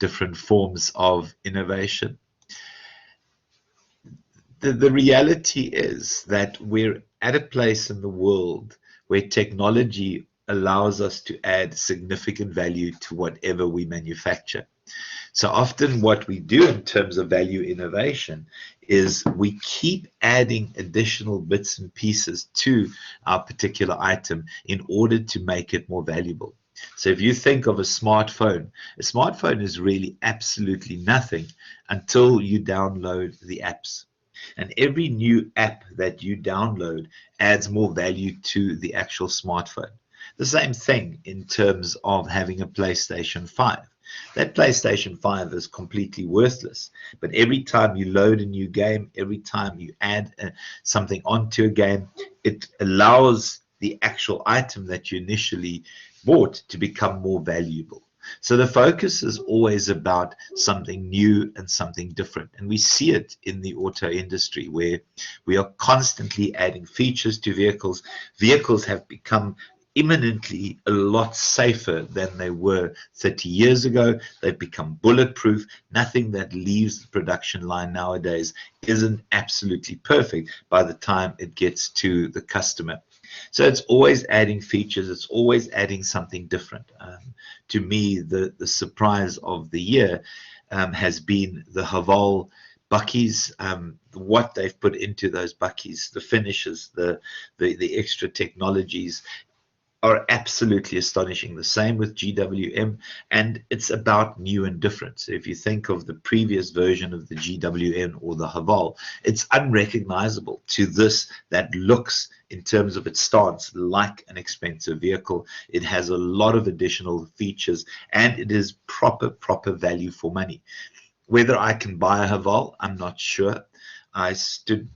different forms of innovation. The reality is that we're at a place in the world where technology allows us to add significant value to whatever we manufacture. So often what we do in terms of value innovation is we keep adding additional bits and pieces to our particular item in order to make it more valuable. So if you think of a smartphone is really absolutely nothing until you download the apps. And every new app that you download adds more value to the actual smartphone. The same thing in terms of having a PlayStation 5. That PlayStation 5 is completely worthless. But every time you load a new game, every time you add something onto a game, it allows the actual item that you initially bought to become more valuable. So the focus is always about something new and something different. And we see it in the auto industry where we are constantly adding features to vehicles. Vehicles have become imminently a lot safer than they were 30 years ago. They've become bulletproof. Nothing that leaves the production line nowadays isn't absolutely perfect by the time it gets to the customer. So it's always adding features. It's always adding something different. To me, the surprise of the year has been the Haval buckies, what they've put into those buckies, the finishes, the extra technologies are absolutely astonishing. The same with GWM, and it's about new and different. So if you think of the previous version of the GWM or the Haval, it's unrecognizable to this that looks, in terms of its stance, like an expensive vehicle. It has a lot of additional features, and it is proper value for money. Whether I can buy a Haval, I'm not sure. I stood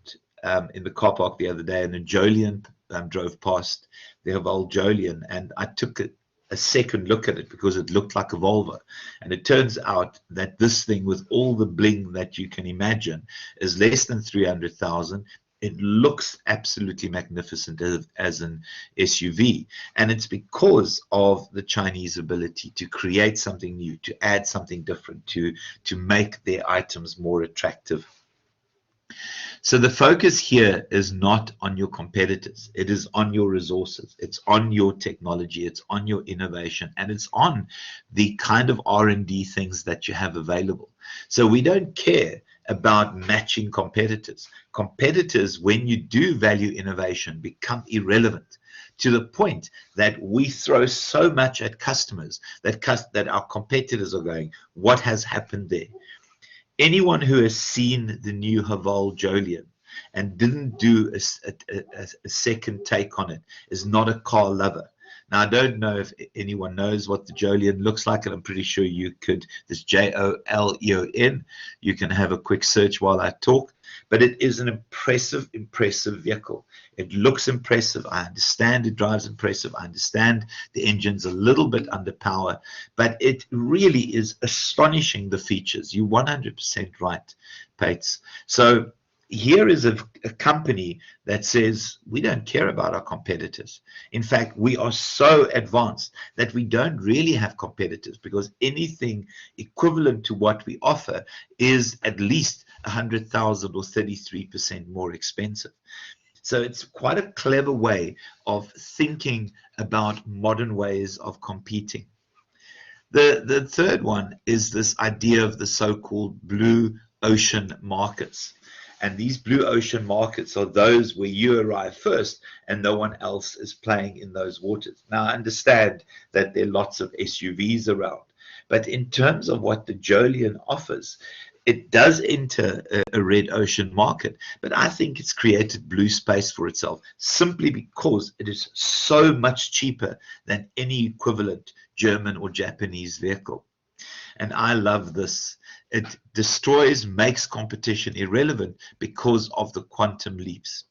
in the car park the other day, and a Jolian drove past the Haval Jolian, and I took a second look at it because it looked like a Volvo. And it turns out that this thing, with all the bling that you can imagine, is less than 300,000. It looks absolutely magnificent as an SUV, and it's because of the Chinese ability to create something new, to add something different, to make their items more attractive. So the focus here is not on your competitors. It is on your resources. It's on your technology. It's on your innovation, and it's on the kind of R&D things that you have available. So we don't care about matching competitors. Competitors, when you do value innovation, become irrelevant, to the point that we throw so much at customers that our competitors are going, what has happened there? Anyone who has seen the new Haval Jolian and didn't do a second take on it is not a car lover. Now, I don't know if anyone knows what the Jolian looks like, and I'm pretty sure you could, this Joleon, you can have a quick search while I talk, but it is an impressive vehicle. It looks impressive. I understand it drives impressive. I understand the engine's a little bit under power, but it really is astonishing, the features. You're 100% right, Pates. So here is a company that says we don't care about our competitors. In fact, we are so advanced that we don't really have competitors, because anything equivalent to what we offer is at least 100,000 or 33% more expensive. So it's quite a clever way of thinking about modern ways of competing. The third one is this idea of the so-called blue ocean markets. And these blue ocean markets are those where you arrive first and no one else is playing in those waters. Now, I understand that there are lots of SUVs around, but in terms of what the Jolian offers, it does enter a red ocean market, but I think it's created blue space for itself simply because it is so much cheaper than any equivalent German or Japanese vehicle. And I love this. It destroys, makes competition irrelevant because of the quantum leaps.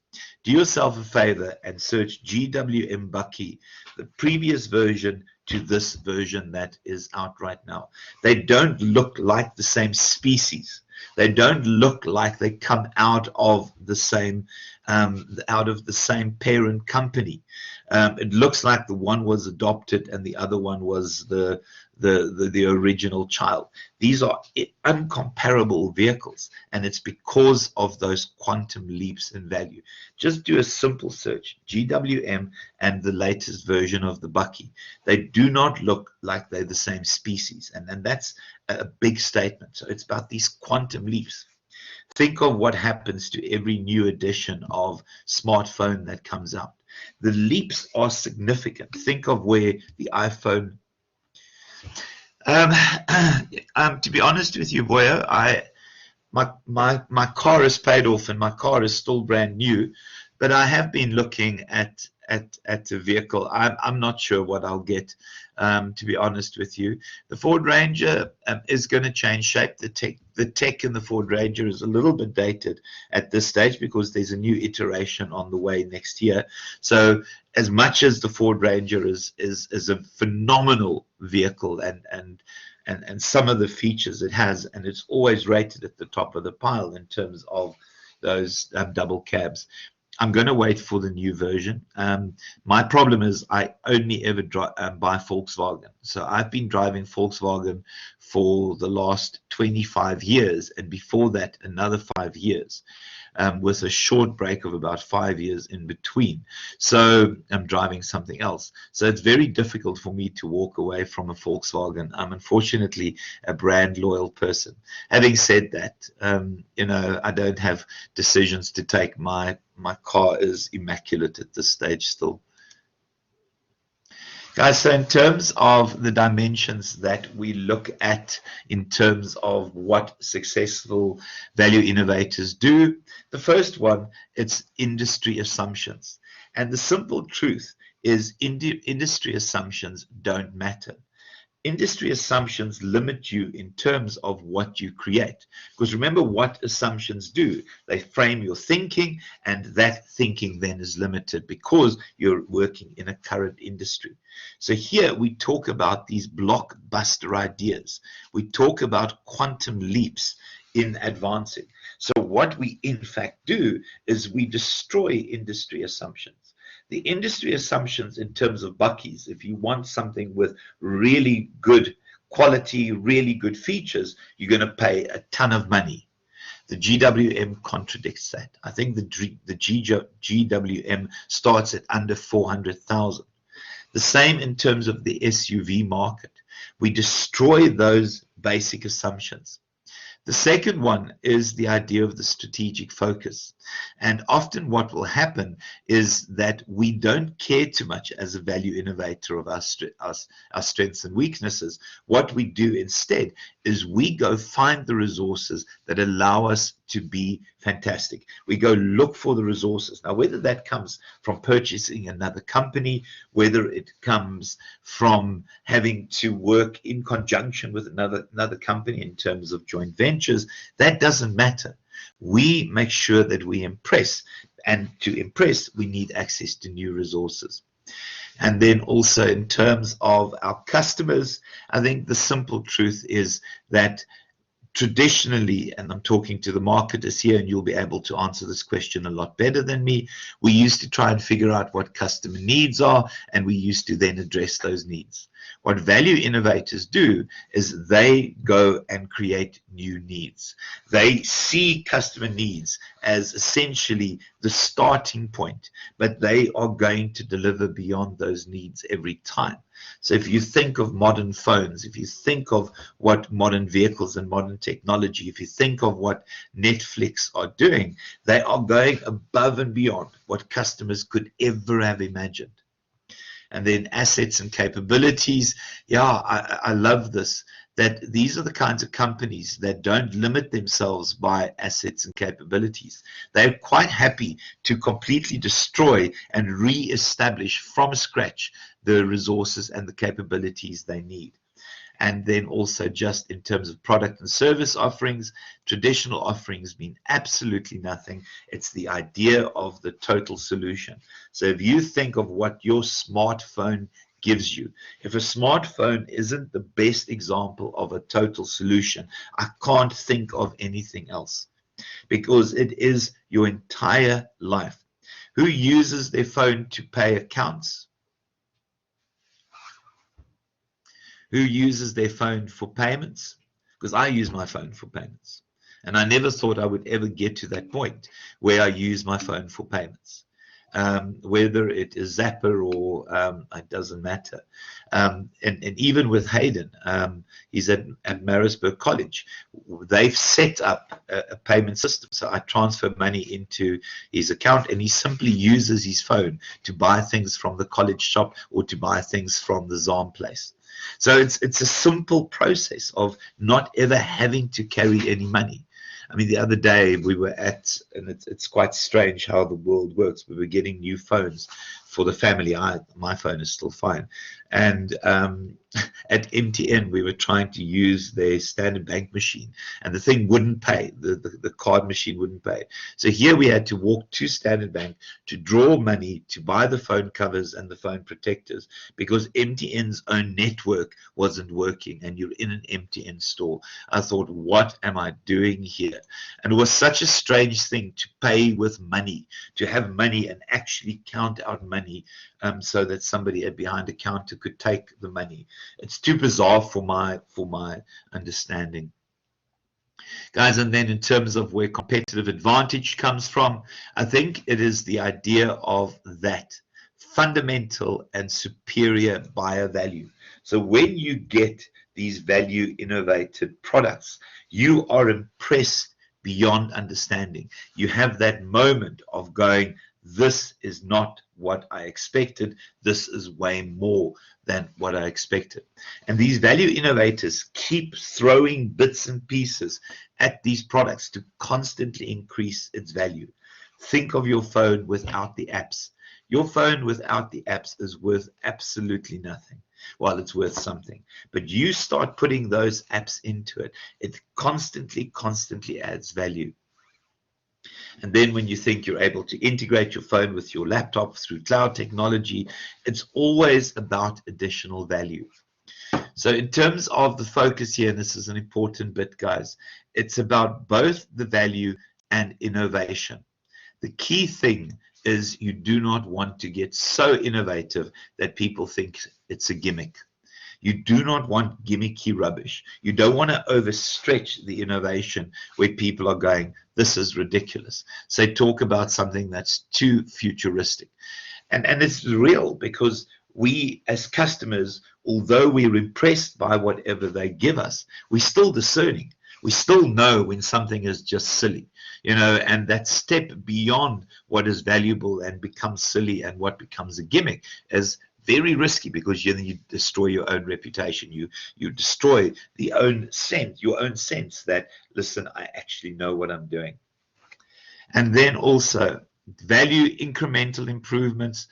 Do yourself a favor and search GWM Bucky, the previous version to this version that is out right now. They don't look like the same species. They don't look like they come out of the same parent company. It looks like the one was adopted and the other one was the the original child. These are uncomparable vehicles, and it's because of those quantum leaps in value. Just do a simple search, GWM and the latest version of the Bucky. They do not look like they're the same species, and that's a big statement. So it's about these quantum leaps. Think of what happens to every new edition of smartphone that comes out. The leaps are significant. Think of where the iPhone. Um, to be honest with you, Boya, my car is paid off and my car is still brand new, but I have been looking at the vehicle. I'm not sure what I'll get. To be honest with you, the Ford Ranger is going to change shape. The tech in the Ford Ranger is a little bit dated at this stage because there's a new iteration on the way next year. So as much as the Ford Ranger is a phenomenal vehicle and some of the features it has, and it's always rated at the top of the pile in terms of those double cabs, I'm going to wait for the new version. My problem is I only ever buy Volkswagen. So I've been driving Volkswagen for the last 25 years, and before that, another 5 years, with a short break of about 5 years in between. So I'm driving something else. So it's very difficult for me to walk away from a Volkswagen. I'm unfortunately a brand loyal person. Having said that, I don't have decisions to take. My car is immaculate at this stage still. Guys, so in terms of the dimensions that we look at in terms of what successful value innovators do, the first one, it's industry assumptions. And the simple truth is industry assumptions don't matter. Industry assumptions limit you in terms of what you create. Because remember what assumptions do. They frame your thinking, and that thinking then is limited because you're working in a current industry. So here we talk about these blockbuster ideas. We talk about quantum leaps in advancing. So what we in fact do is we destroy industry assumptions. The industry assumptions in terms of Bucky's, if you want something with really good quality, really good features, you're going to pay a ton of money. The GWM contradicts that. I think the GWM starts at under 400,000. The same in terms of the SUV market. We destroy those basic assumptions. The second one is the idea of the strategic focus. And often what will happen is that we don't care too much as a value innovator of our strengths and weaknesses. What we do instead is we go find the resources that allow us to be fantastic. We go look for the resources. Now, whether that comes from purchasing another company, whether it comes from having to work in conjunction with another company in terms of joint ventures, that doesn't matter. We make sure that we impress, and to impress, we need access to new resources. And then also in terms of our customers, I think the simple truth is that traditionally, and I'm talking to the marketers here, and you'll be able to answer this question a lot better than me, we used to try and figure out what customer needs are, and we used to then address those needs. What value innovators do is they go and create new needs. They see customer needs as essentially the starting point, but they are going to deliver beyond those needs every time. So if you think of modern phones, if you think of what modern vehicles and modern technology, if you think of what Netflix are doing, they are going above and beyond what customers could ever have imagined. And then assets and capabilities. Yeah, I love this, that these are the kinds of companies that don't limit themselves by assets and capabilities. They're quite happy to completely destroy and re-establish from scratch the resources and the capabilities they need. And then also just in terms of product and service offerings, traditional offerings mean absolutely nothing. It's the idea of the total solution. So if you think of what your smartphone gives you, if a smartphone isn't the best example of a total solution, I can't think of anything else, because it is your entire life. Who uses their phone to pay accounts? who uses their phone for payments, because I use my phone for payments. And I never thought I would ever get to that point where I use my phone for payments. Whether it is Zapper or it doesn't matter. And even with Hayden, he's at Marisburg College. They've set up a payment system. So I transfer money into his account, and he simply uses his phone to buy things from the college shop or to buy things from the Zam place. So it's a simple process of not ever having to carry any money. I mean, the other day we were at, and it's quite strange how the world works. We were getting new phones for the family. My phone is still fine. And at MTN, we were trying to use their standard bank machine, and the thing wouldn't pay. The card machine wouldn't pay. So here we had to walk to Standard Bank to draw money to buy the phone covers and the phone protectors, because MTN's own network wasn't working, and you're in an MTN store. I thought, what am I doing here? And it was such a strange thing to pay with money, to have money and actually count out money, so that somebody behind the counter could take the money. It's too bizarre for my understanding, guys. And then in terms of where competitive advantage comes from, I think it is the idea of that fundamental and superior buyer value. So when you get these value innovated products, you are impressed beyond understanding. You have that moment of going, this is not what I expected. This is way more than what I expected. And these value innovators keep throwing bits and pieces at these products to constantly increase its value. Think of your phone without the apps. Your phone without the apps is worth absolutely nothing. Well, it's worth something. But you start putting those apps into it, it constantly adds value. And then when you think you're able to integrate your phone with your laptop through cloud technology, it's always about additional value. So in terms of the focus here, and this is an important bit, guys, it's about both the value and innovation. The key thing is you do not want to get so innovative that people think it's a gimmick. You do not want gimmicky rubbish. You don't want to overstretch the innovation where people are going, this is ridiculous. So talk about something that's too futuristic. And it's real, because we as customers, although we're impressed by whatever they give us, we're still discerning. We still know when something is just silly, and that step beyond what is valuable and becomes silly and what becomes a gimmick is very risky, because then you destroy your own reputation. You destroy your own sense that, listen, I actually know what I'm doing. And then also value incremental improvements.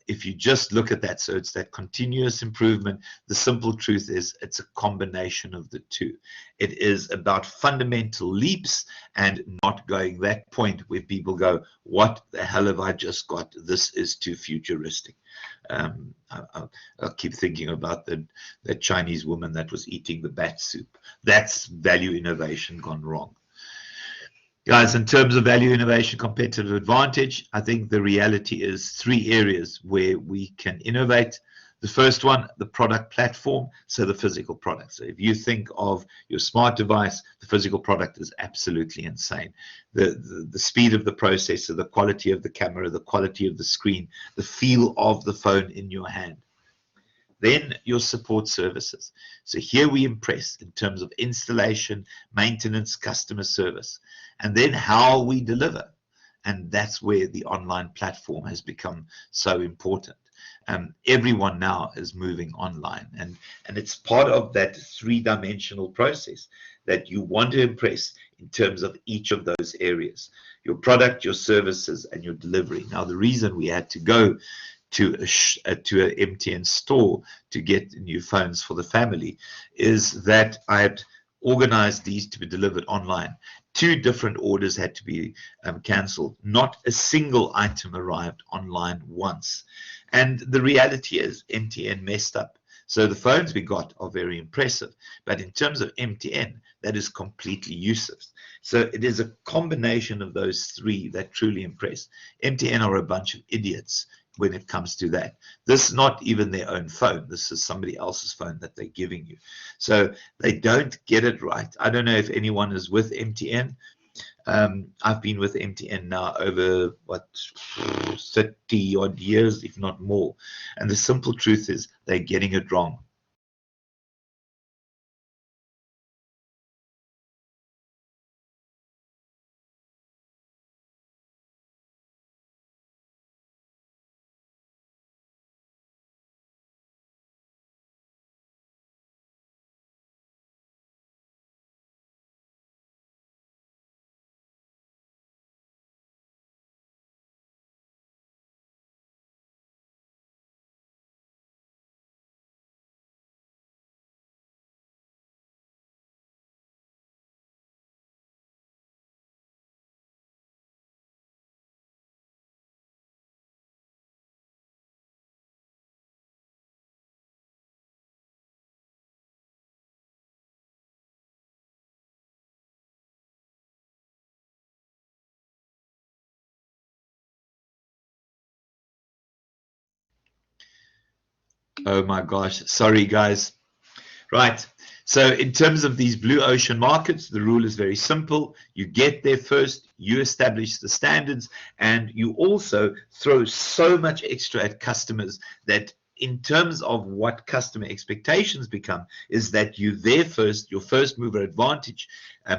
If you just look at that, so it's that continuous improvement. The simple truth is it's a combination of the two. It is about fundamental leaps and not going that point where people go, what the hell have I just got? This is too futuristic. I'll keep thinking about the Chinese woman that was eating the bat soup. That's value innovation gone wrong. Guys, in terms of value innovation, competitive advantage, I think the reality is 3 areas where we can innovate. The first one, the product platform, so the physical product. So if you think of your smart device, the physical product is absolutely insane. The speed of the processor, the quality of the camera, the quality of the screen, the feel of the phone in your hand. Then your support services. So here we impress in terms of installation, maintenance, customer service, and then how we deliver. And that's where the online platform has become so important. Everyone now is moving online, and it's part of that 3-dimensional process that you want to impress in terms of each of those areas: your product, your services, and your delivery. Now, the reason we had to go to an MTN store to get new phones for the family is that I had organized these to be delivered online. 2 different orders had to be cancelled. Not a single item arrived online once. And the reality is MTN messed up. So the phones we got are very impressive, but in terms of MTN, that is completely useless. So it is a combination of those 3 that truly impress. MTN are a bunch of idiots when it comes to that. This is not even their own phone. This is somebody else's phone that they're giving you. So they don't get it right. I don't know if anyone is with MTN. I've been with MTN now over, 30 odd years, if not more. And the simple truth is they're getting it wrong. Oh my gosh. Sorry, guys. Right. So in terms of these blue ocean markets, the rule is very simple. You get there first, you establish the standards, and you also throw so much extra at customers that in terms of what customer expectations become is that you there first, your first mover advantage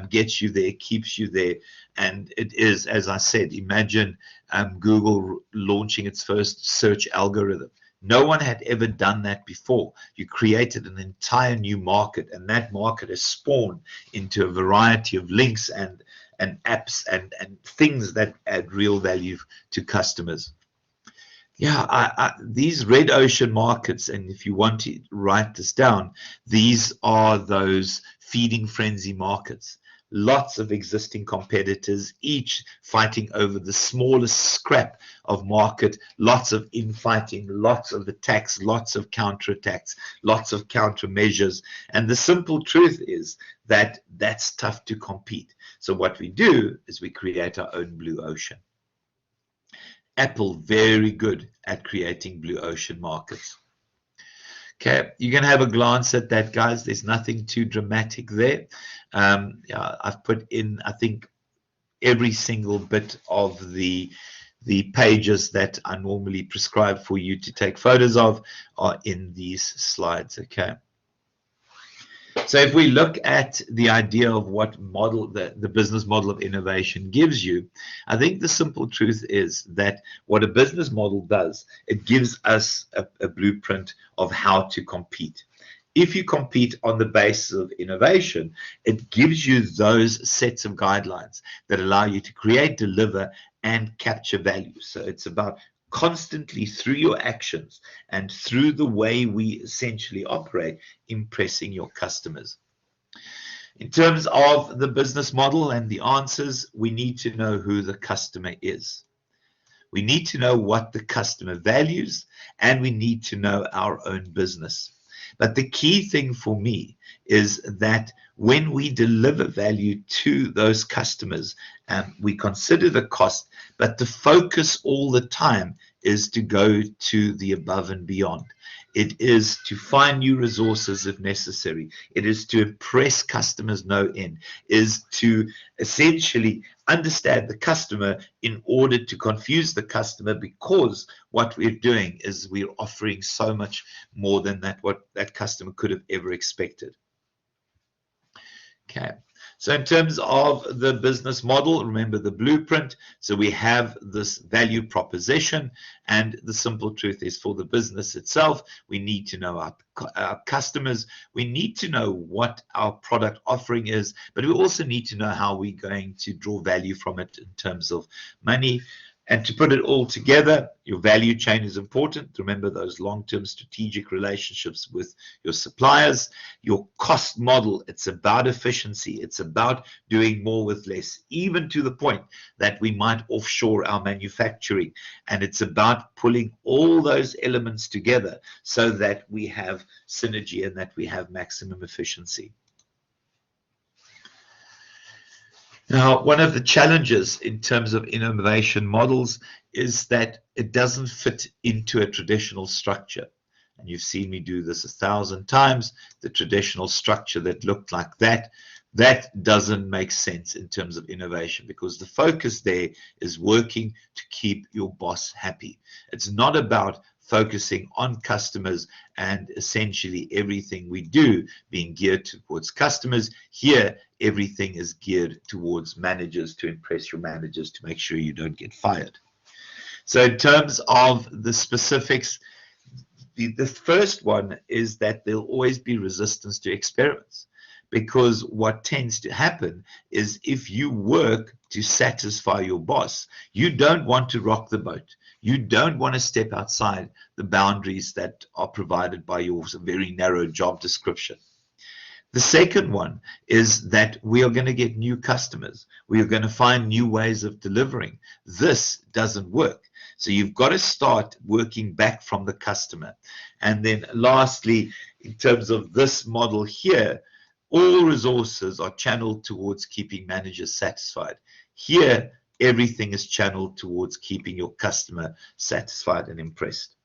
gets you there, keeps you there. And it is, as I said, imagine Google launching its first search algorithm. No one had ever done that before. You created an entire new market, and that market has spawned into a variety of links and apps and things that add real value to customers. Yeah, these red ocean markets, and if you want to write this down, these are those feeding frenzy markets. Lots of existing competitors, each fighting over the smallest scrap of market, lots of infighting, lots of attacks, lots of counterattacks, lots of countermeasures. And the simple truth is that that's tough to compete. So what we do is we create our own blue ocean. Apple, very good at creating blue ocean markets. Okay, you can have a glance at that, guys. There's nothing too dramatic there. Yeah, I've put in, I think, every single bit of the pages that I normally prescribe for you to take photos of are in these slides. Okay. So if we look at the idea of what model the business model of innovation gives you, I think the simple truth is that what a business model does, it gives us a blueprint of how to compete. If you compete on the basis of innovation, it gives you those sets of guidelines that allow you to create, deliver, and capture value. So it's about constantly through your actions and through the way we essentially operate, impressing your customers. In terms of the business model and the answers, we need to know who the customer is. We need to know what the customer values, and we need to know our own business. But the key thing for me is that when we deliver value to those customers, we consider the cost, but the focus all the time is to go to the above and beyond. It is to find new resources if necessary. It is to impress customers no end. It is to essentially understand the customer in order to confuse the customer, because what we're doing is we're offering so much more than what that customer could have ever expected. Okay. So in terms of the business model, remember the blueprint. So we have this value proposition, and the simple truth is for the business itself, we need to know our customers. We need to know what our product offering is, but we also need to know how we're going to draw value from it in terms of money. And to put it all together, your value chain is important. Remember those long-term strategic relationships with your suppliers. Your cost model, it's about efficiency. It's about doing more with less, even to the point that we might offshore our manufacturing. And it's about pulling all those elements together so that we have synergy and that we have maximum efficiency. Now, one of the challenges in terms of innovation models is that it doesn't fit into a traditional structure. And you've seen me do this 1,000 times. The traditional structure that looked like that doesn't make sense in terms of innovation, because the focus there is working to keep your boss happy. It's not about focusing on customers and essentially everything we do being geared towards customers. Here, everything is geared towards managers, to impress your managers, to make sure you don't get fired. So in terms of the specifics, the first one is that there'll always be resistance to experiments, because what tends to happen is if you work to satisfy your boss, you don't want to rock the boat. You don't want to step outside the boundaries that are provided by your very narrow job description. The second one is that we are going to get new customers. We are going to find new ways of delivering. This doesn't work. So you've got to start working back from the customer. And then lastly, in terms of this model here, all resources are channeled towards keeping managers satisfied. Here, everything is channeled towards keeping your customer satisfied and impressed.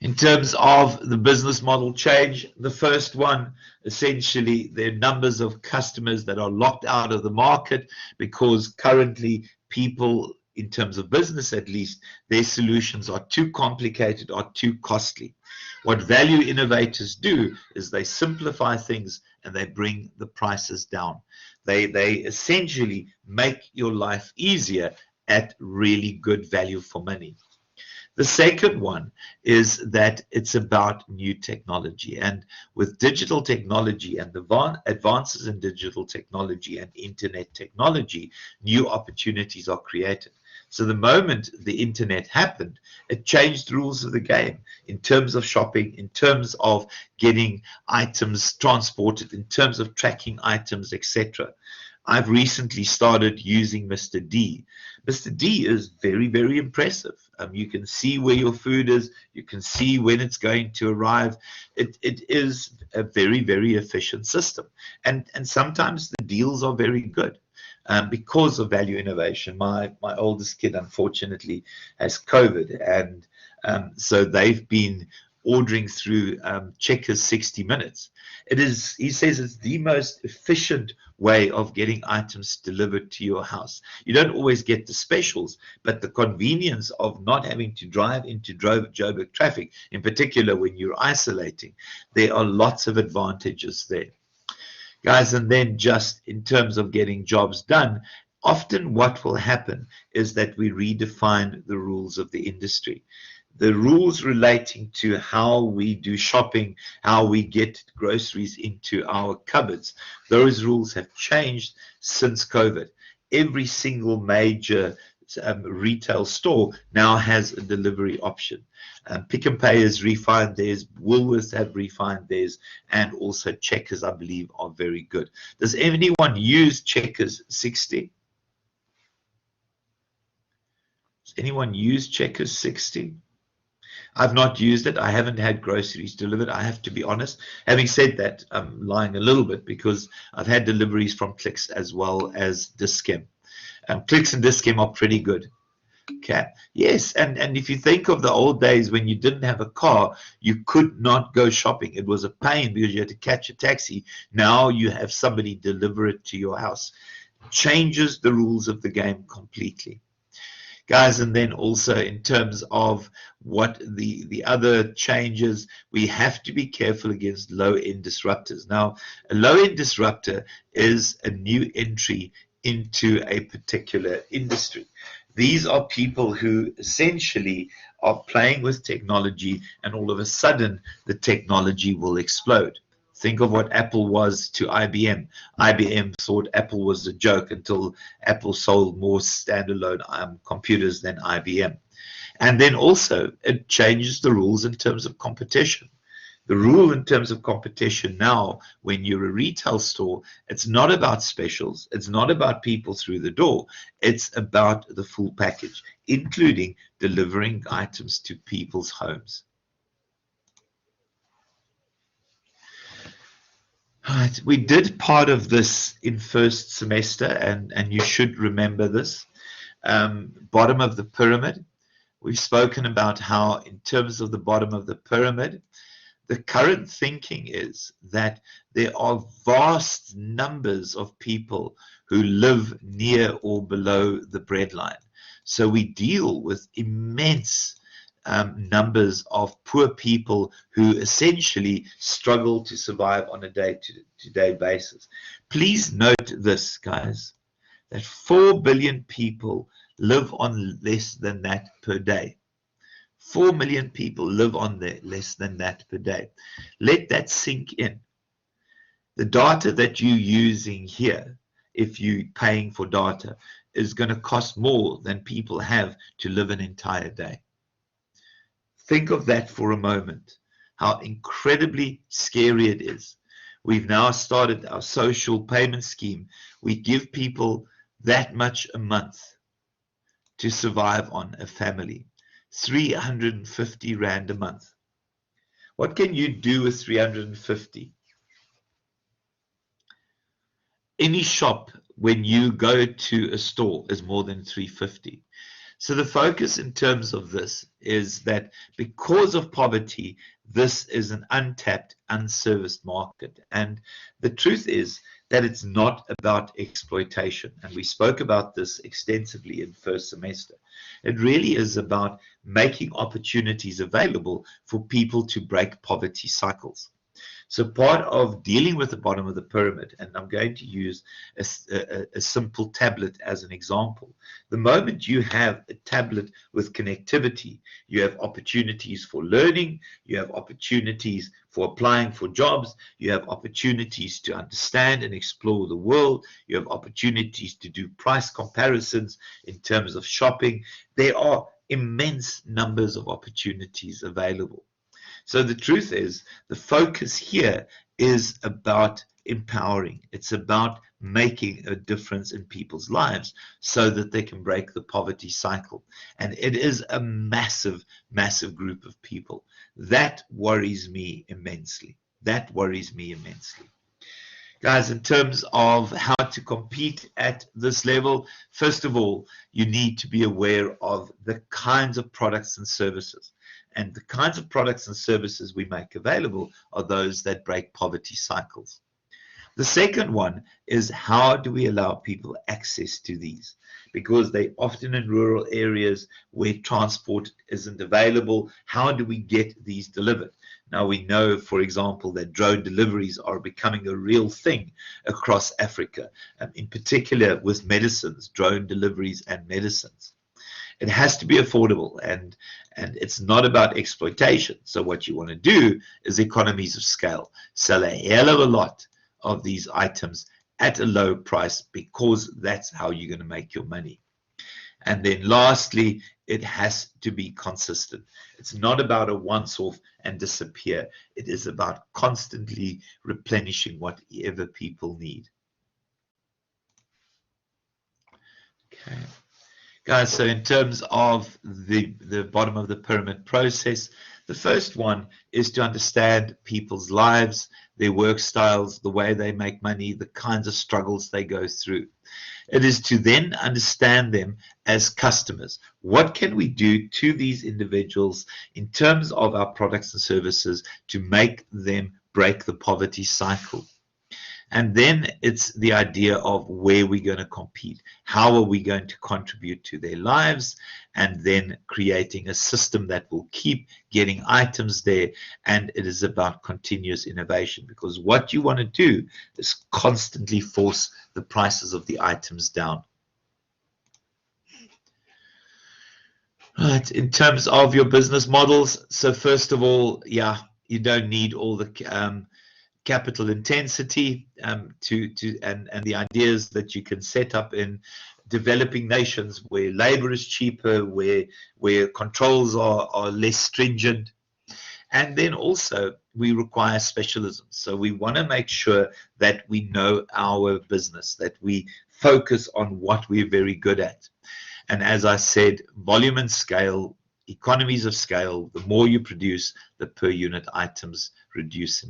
In terms of the business model change, the first one, essentially, there are numbers of customers that are locked out of the market because currently people, in terms of business at least, their solutions are too complicated or too costly. What value innovators do is they simplify things and they bring the prices down. They essentially make your life easier at really good value for money. The second one is that it's about new technology. And with digital technology and the advances in digital technology and internet technology, new opportunities are created. So the moment the internet happened, it changed the rules of the game in terms of shopping, in terms of getting items transported, in terms of tracking items, etc. I've recently started using Mr. D. Mr. D is very, very impressive. You can see where your food is. You can see when it's going to arrive. It is a very, very efficient system. And sometimes the deals are very good because of value innovation. My oldest kid, unfortunately, has COVID. And so they've been ordering through Checkers 60 Minutes. It is, he says, it's the most efficient way of getting items delivered to your house. You don't always get the specials, but the convenience of not having to drive into Joburg traffic, in particular when you're isolating, there are lots of advantages there. Guys, and then just in terms of getting jobs done, often what will happen is that we redefine the rules of the industry. The rules relating to how we do shopping, how we get groceries into our cupboards, those rules have changed since COVID. Every single major retail store now has a delivery option. Pick n Pay has refined theirs, Woolworths have refined theirs, and also Checkers, I believe, are very good. Does anyone use Checkers 60? Does anyone use Checkers 60? I've not used it. I haven't had groceries delivered, I have to be honest. Having said that, I'm lying a little bit because I've had deliveries from Clicks as well as Dis-Chem. Clicks and Dis-Chem are pretty good. Okay. Yes, and if you think of the old days when you didn't have a car, you could not go shopping. It was a pain because you had to catch a taxi. Now you have somebody deliver it to your house. Changes the rules of the game completely. Guys, and then also in terms of what the other changes, we have to be careful against low-end disruptors. Now, a low-end disruptor is a new entry into a particular industry. These are people who essentially are playing with technology, and all of a sudden the technology will explode. Think of what Apple was to IBM. IBM thought Apple was a joke until Apple sold more standalone computers than IBM. And then also it changes the rules in terms of competition. The rule in terms of competition now, when you're a retail store, it's not about specials. It's not about people through the door. It's about the full package, including delivering items to people's homes. Right, we did part of this in first semester, and you should remember this. Bottom of the pyramid. We've spoken about how, in terms of the bottom of the pyramid, the current thinking is that there are vast numbers of people who live near or below the breadline. So we deal with immense numbers of poor people who essentially struggle to survive on a day-to-day basis. Please note this, guys, that 4 billion people live on less than that per day. 4 million people live on less than that per day. Let that sink in. The data that you're using here, if you're paying for data, is going to cost more than people have to live an entire day. Think of that for a moment, how incredibly scary it is. We've now started our social payment scheme. We give people that much a month to survive on, a family. 350 Rand a month. What can you do with 350? Any shop, when you go to a store, is more than 350. So the focus in terms of this is that because of poverty, this is an untapped, unserviced market. And the truth is that it's not about exploitation. And we spoke about this extensively in first semester. It really is about making opportunities available for people to break poverty cycles. So part of dealing with the bottom of the pyramid, and I'm going to use a simple tablet as an example. The moment you have a tablet with connectivity, you have opportunities for learning, you have opportunities for applying for jobs, you have opportunities to understand and explore the world, you have opportunities to do price comparisons in terms of shopping. There are immense numbers of opportunities available. So the truth is, the focus here is about empowering. It's about making a difference in people's lives so that they can break the poverty cycle. And it is a massive, massive group of people. That worries me immensely. That worries me immensely. Guys, in terms of how to compete at this level, first of all, you need to be aware of the kinds of products and services. And the kinds of products and services we make available are those that break poverty cycles. The second one is, how do we allow people access to these? Because they often in rural areas where transport isn't available. How do we get these delivered? Now we know, for example, that drone deliveries are becoming a real thing across Africa, in particular with medicines, drone deliveries and medicines. It has to be affordable, and it's not about exploitation. So what you want to do is economies of scale. Sell a hell of a lot of these items at a low price, because that's how you're going to make your money. And then lastly, it has to be consistent. It's not about a once-off and disappear. It is about constantly replenishing whatever people need. Okay. Guys, so in terms of the bottom of the pyramid process, the first one is to understand people's lives, their work styles, the way they make money, the kinds of struggles they go through. It is to then understand them as customers. What can we do to these individuals in terms of our products and services to make them break the poverty cycle? And then it's the idea of where we're going to compete. How are we going to contribute to their lives? And then creating a system that will keep getting items there. And it is about continuous innovation, because what you want to do is constantly force the prices of the items down. Right, in terms of your business models, so first of all, yeah, you don't need all the capital intensity and the ideas that you can set up in developing nations where labor is cheaper, where controls are less stringent. And then also we require specialism. So we want to make sure that we know our business, that we focus on what we're very good at. And as I said, volume and scale, economies of scale, the more you produce, the per unit items reduce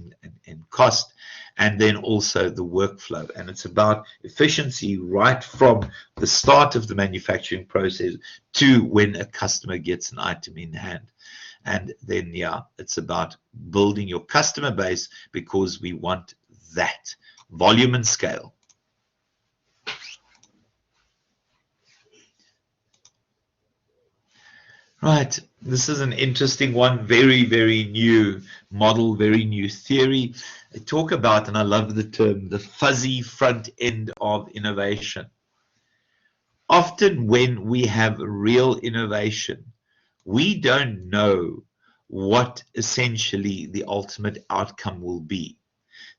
in cost, and then also the workflow. And it's about efficiency right from the start of the manufacturing process to when a customer gets an item in hand. And then, yeah, it's about building your customer base, because we want that volume and scale. Right, this is an interesting one, very, very new model, very new theory. I talk about, and I love the term, the fuzzy front end of innovation. Often when we have real innovation, we don't know what essentially the ultimate outcome will be.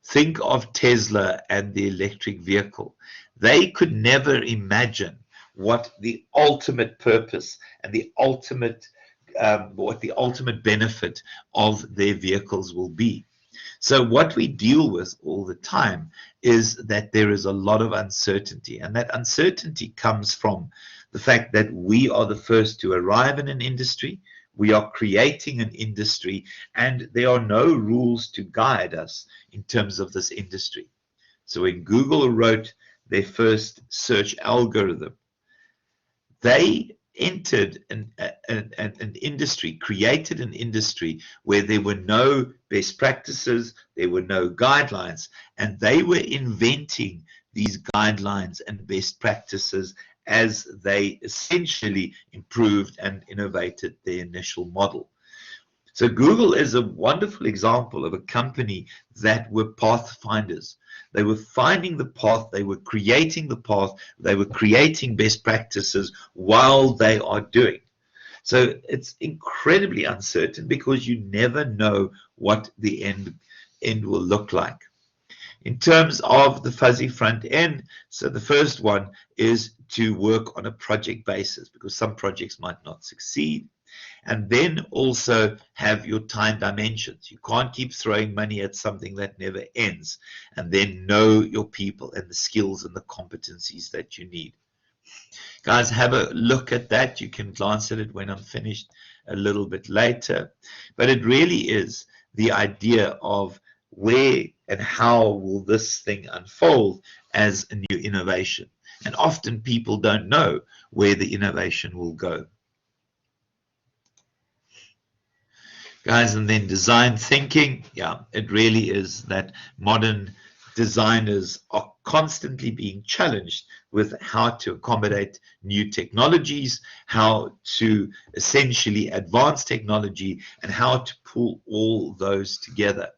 Think of Tesla and the electric vehicle. They could never imagine what the ultimate purpose and the ultimate what the ultimate benefit of their vehicles will be. So what we deal with all the time is that there is a lot of uncertainty, and that uncertainty comes from the fact that we are the first to arrive in an industry. We are creating an industry, and there are no rules to guide us in terms of this industry. So when Google wrote their first search algorithm, they entered an industry, created an industry where there were no best practices, there were no guidelines, and they were inventing these guidelines and best practices as they essentially improved and innovated their initial model. So Google is a wonderful example of a company that were pathfinders. They were finding the path, they were creating the path, they were creating best practices while they are doing. So it's incredibly uncertain, because you never know what the end will look like. In terms of the fuzzy front end, so the first one is to work on a project basis, because some projects might not succeed. And then also have your time dimensions. You can't keep throwing money at something that never ends. And then know your people and the skills and the competencies that you need. Guys, have a look at that. You can glance at it when I'm finished a little bit later. But it really is the idea of where and how will this thing unfold as a new innovation. And often people don't know where the innovation will go. Guys, and then design thinking, yeah, it really is that modern designers are constantly being challenged with how to accommodate new technologies, how to essentially advance technology, and how to pull all those together.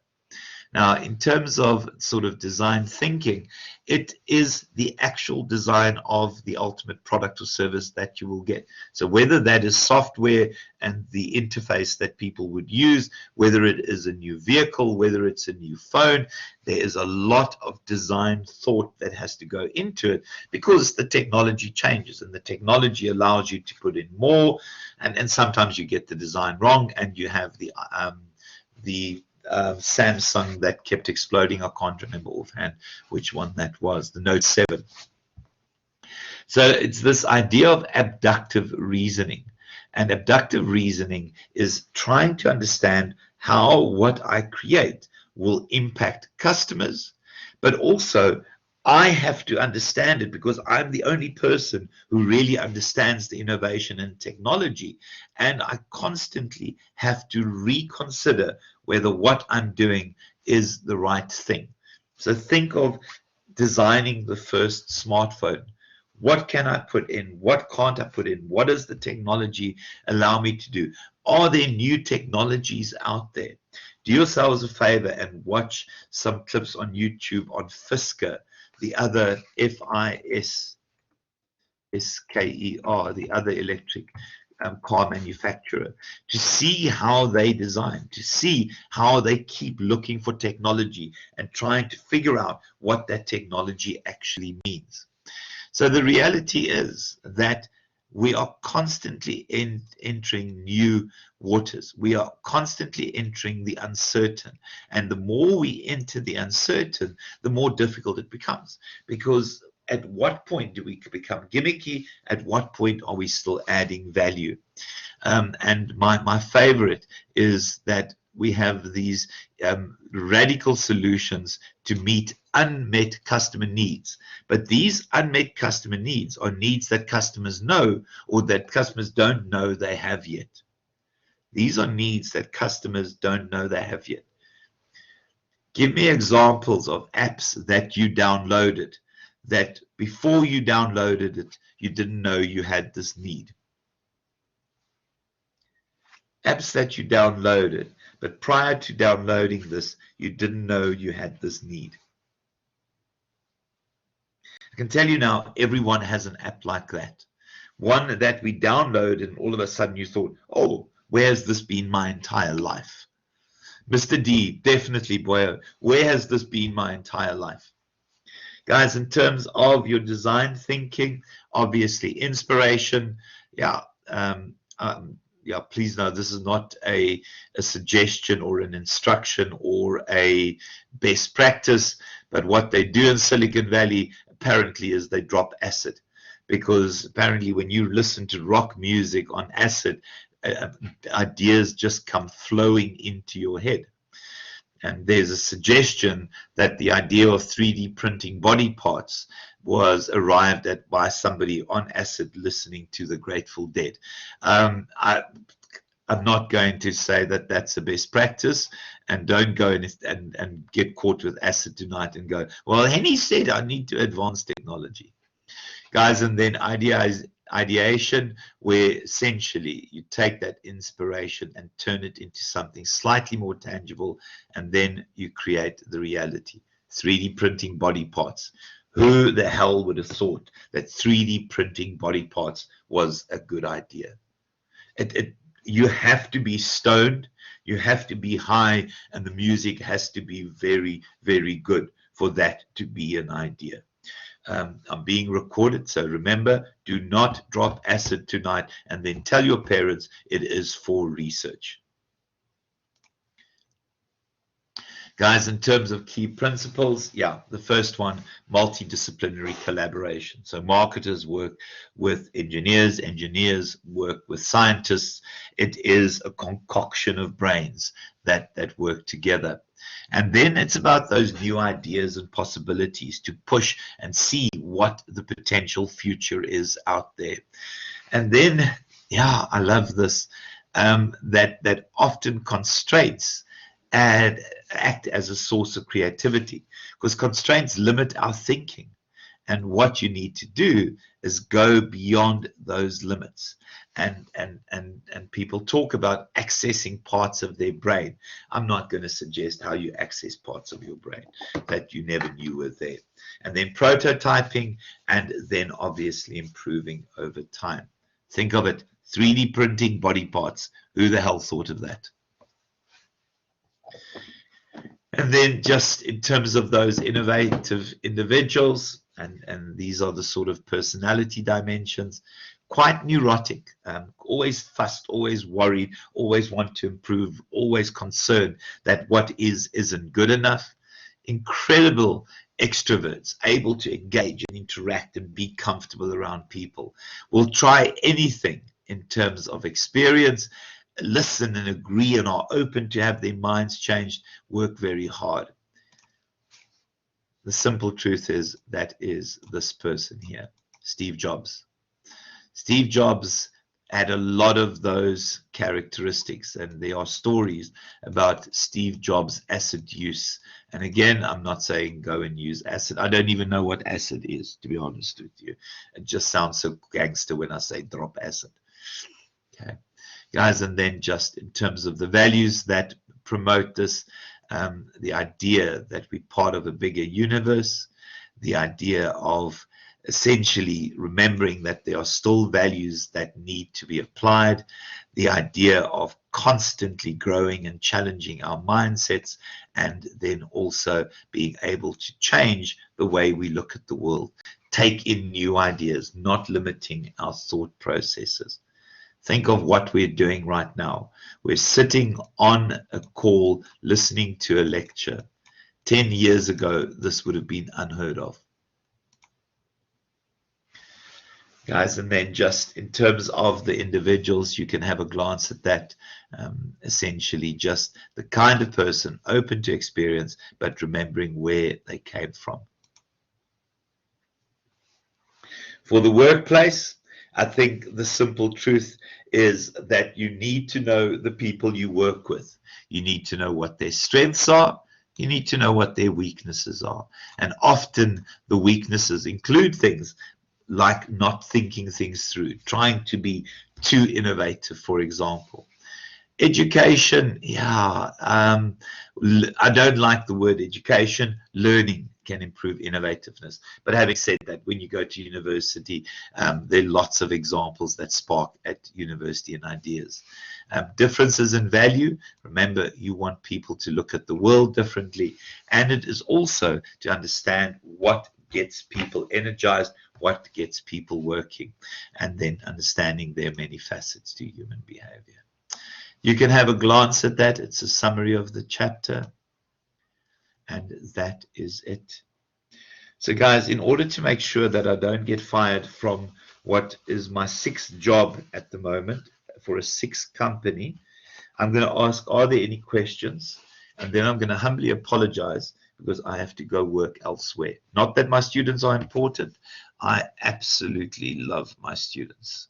Now, in terms of sort of design thinking, it is the actual design of the ultimate product or service that you will get. So whether that is software and the interface that people would use, whether it is a new vehicle, whether it's a new phone, there is a lot of design thought that has to go into it, because the technology changes and the technology allows you to put in more, and sometimes you get the design wrong and you have the Samsung that kept exploding. I can't remember offhand which one that was, the Note 7. So it's this idea of abductive reasoning. And abductive reasoning is trying to understand how what I create will impact customers, but also I have to understand it, because I'm the only person who really understands the innovation and technology, and I constantly have to reconsider whether what I'm doing is the right thing. So think of designing the first smartphone. What can I put in? What can't I put in? What does the technology allow me to do? Are there new technologies out there? Do yourselves a favor and watch some clips on YouTube on Fisker, the other Fisker, the other electric car manufacturer, to see how they design, to see how they keep looking for technology and trying to figure out what that technology actually means. So the reality is that we are constantly entering new waters. We are constantly entering the uncertain. And the more we enter the uncertain, the more difficult it becomes. Because at what point do we become gimmicky? At what point are we still adding value? And my favorite is that we have these radical solutions to meet unmet customer needs. But these unmet customer needs are needs that customers know or that customers don't know they have yet. These are needs that customers don't know they have yet. Give me examples of apps that you downloaded that before you downloaded it, you didn't know you had this need. Apps that you downloaded, but prior to downloading this, you didn't know you had this need. I can tell you now, everyone has an app like that. One that we download and all of a sudden you thought, oh, where's this been my entire life? Mr. D, definitely, boy, where has this been my entire life? Guys, in terms of your design thinking, obviously inspiration, please know this is not a suggestion or an instruction or a best practice, but what they do in Silicon Valley apparently is they drop acid, because apparently when you listen to rock music on acid, ideas just come flowing into your head. And there's a suggestion that the idea of 3D printing body parts was arrived at by somebody on acid listening to the Grateful Dead. I'm not going to say that that's the best practice, and don't go and get caught with acid tonight and go, well, Henny said I need to advance technology. Guys, and then ideation, where essentially you take that inspiration and turn it into something slightly more tangible, and then you create the reality. 3D printing body parts. Who the hell would have thought that 3D printing body parts was a good idea? You have to be stoned, you have to be high, and the music has to be very, very good for that to be an idea. I'm being recorded, so remember, do not drop acid tonight and then tell your parents it is for research. Guys, in terms of key principles, the first one, multidisciplinary collaboration. So marketers work with engineers, engineers work with scientists. It is a concoction of brains that work together. And then it's about those new ideas and possibilities to push and see what the potential future is out there. And then, I love this, that often constraints and act as a source of creativity, because constraints limit our thinking. And what you need to do is go beyond those limits. And people talk about accessing parts of their brain. I'm not going to suggest how you access parts of your brain that you never knew were there. And then prototyping, and then obviously improving over time. Think of it, 3D printing body parts. Who the hell thought of that? And then just in terms of those innovative individuals, and these are the sort of personality dimensions, quite neurotic, always fussed, always worried, always want to improve, always concerned that what isn't good enough. Incredible extroverts, able to engage and interact and be comfortable around people, will try anything in terms of experience, listen and agree, and are open to have their minds changed, work very hard. The simple truth is that is this person here, Steve Jobs. Steve Jobs had a lot of those characteristics, and there are stories about Steve Jobs' acid use. And again, I'm not saying go and use acid. I don't even know what acid is, to be honest with you. It just sounds so gangster when I say drop acid. Okay, guys, and then just in terms of the values that promote this, the idea that we're part of a bigger universe, the idea of essentially remembering that there are still values that need to be applied, the idea of constantly growing and challenging our mindsets, and then also being able to change the way we look at the world, take in new ideas, not limiting our thought processes. Think of what we're doing right now. We're sitting on a call listening to a lecture. 10 years ago, this would have been unheard of. guys. And then just in terms of the individuals, you can have a glance at that. Essentially just the kind of person open to experience, but remembering where they came from. For the workplace, I think the simple truth is that you need to know the people you work with. You need to know what their strengths are. You need to know what their weaknesses are. And often the weaknesses include things like not thinking things through, trying to be too innovative, for example. Education, yeah, I don't like the word education. Learning can improve innovativeness. But having said that, when you go to university, there are lots of examples that spark at university and ideas. Differences in value. Remember, you want people to look at the world differently. And it is also to understand what gets people energized, what gets people working, and then understanding their many facets to human behavior. You can have a glance at that. It's a summary of the chapter. And that is it. So guys, in order to make sure that I don't get fired from what is my sixth job at the moment for a sixth company, I'm going to ask, are there any questions? And then I'm going to humbly apologize because I have to go work elsewhere. Not that my students are important. I absolutely love my students.